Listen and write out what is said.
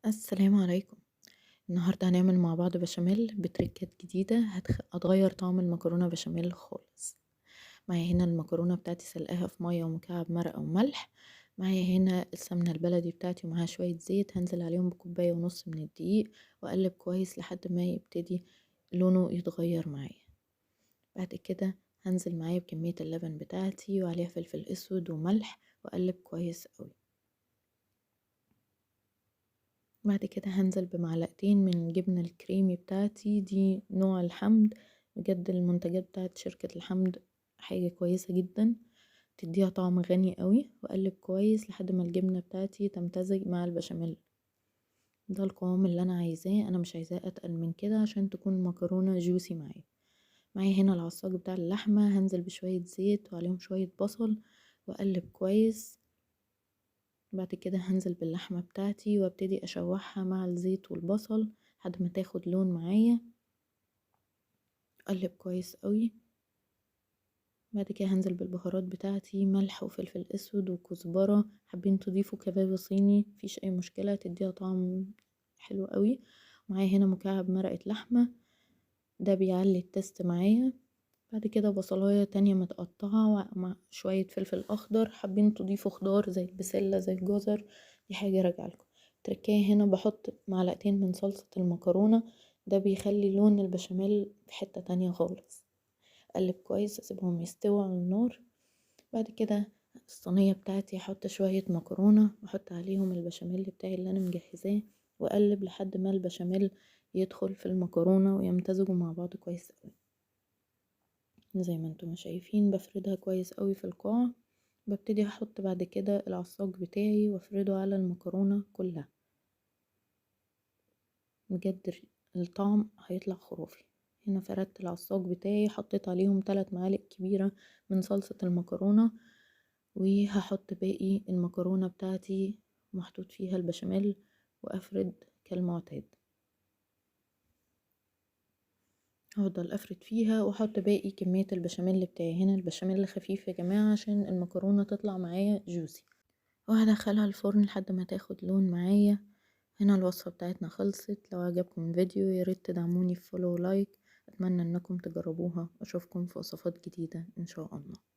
السلام عليكم. النهاردة هنعمل مع بعض بشاميل بتركات جديدة هتغير طعم المكرونة بشاميل خالص. معايا هنا المكرونة بتاعتي سلقاها في مية ومكعب مرقة وملح. معايا هنا السمنة البلدي بتاعتي ومعاها شوية زيت، هنزل عليهم بكوباية ونص من الدقيق وأقلب كويس لحد ما يبتدي لونه يتغير معايا. بعد كده هنزل معايا بكمية اللبن بتاعتي وعليها فلفل اسود وملح وأقلب كويس قوي. بعد كده هنزل بمعلقتين من الجبنة الكريمي بتاعتي، دي نوع الحمد، بجد المنتجات بتاعت شركة الحمد حاجة كويسة جدا، تديها طعم غني قوي. واقلب كويس لحد ما الجبنة بتاعتي تمتزج مع البشاميل. ده القوام اللي انا عايزاه، انا مش عايزاه اتقل من كده عشان تكون المكرونة جوسي معايا. معايا هنا العصاج بتاع اللحمة، هنزل بشوية زيت وعليهم شوية بصل واقلب كويس. بعد كده هنزل باللحمة بتاعتي وابتدي اشوحها مع الزيت والبصل لحد ما تاخد لون معايا. اقلب كويس قوي. بعد كده هنزل بالبهارات بتاعتي، ملح وفلفل اسود وكزبرة، حابين تضيفوا كباب صيني مفيش اي مشكلة، تديها طعم حلو قوي. معايا هنا مكعب مرقة لحمة، ده بيعلي التست معايا. بعد كده بصلاية تانية متقطعة مع شوية فلفل أخضر، حابين تضيفوا خضار زي البسلة زي الجزر، دي حاجة راجعة لكم. تركية هنا بحط معلقتين من صلصة المكرونة، ده بيخلي لون البشاميل في حتة تانية خالص. أقلب كويس أسيبهم يستووا على النار. بعد كده الصينية بتاعتي أحط شوية مكرونة وأحط عليهم البشاميل بتاعي اللي أنا مجهزاه، وأقلب لحد ما البشاميل يدخل في المكرونة ويمتزجوا مع بعض كويس أوي. زي ما انتم شايفين بفردها كويس قوي في القاع. ببتدي احط بعد كده العصاج بتاعي وافرده على المكرونة كلها. بجد الطعم هيطلع خرافي. هنا فردت العصاج بتاعي، حطيت عليهم 3 معالق كبيرة من صلصة المكرونة، وهحط باقي المكرونة بتاعتي محطوط فيها البشاميل وافرد كالمعتاد. هفضل افرد فيها واحط باقي كمية البشاميل بتاعي. هنا البشاميل خفيف يا جماعة عشان المكرونة تطلع معايا جوسي. وهدخلها الفرن لحد ما تاخد لون معايا. هنا الوصفة بتاعتنا خلصت. لو عجبكم الفيديو ياريت تدعموني في فولو ولايك. اتمنى انكم تجربوها واشوفكم في وصفات جديدة ان شاء الله.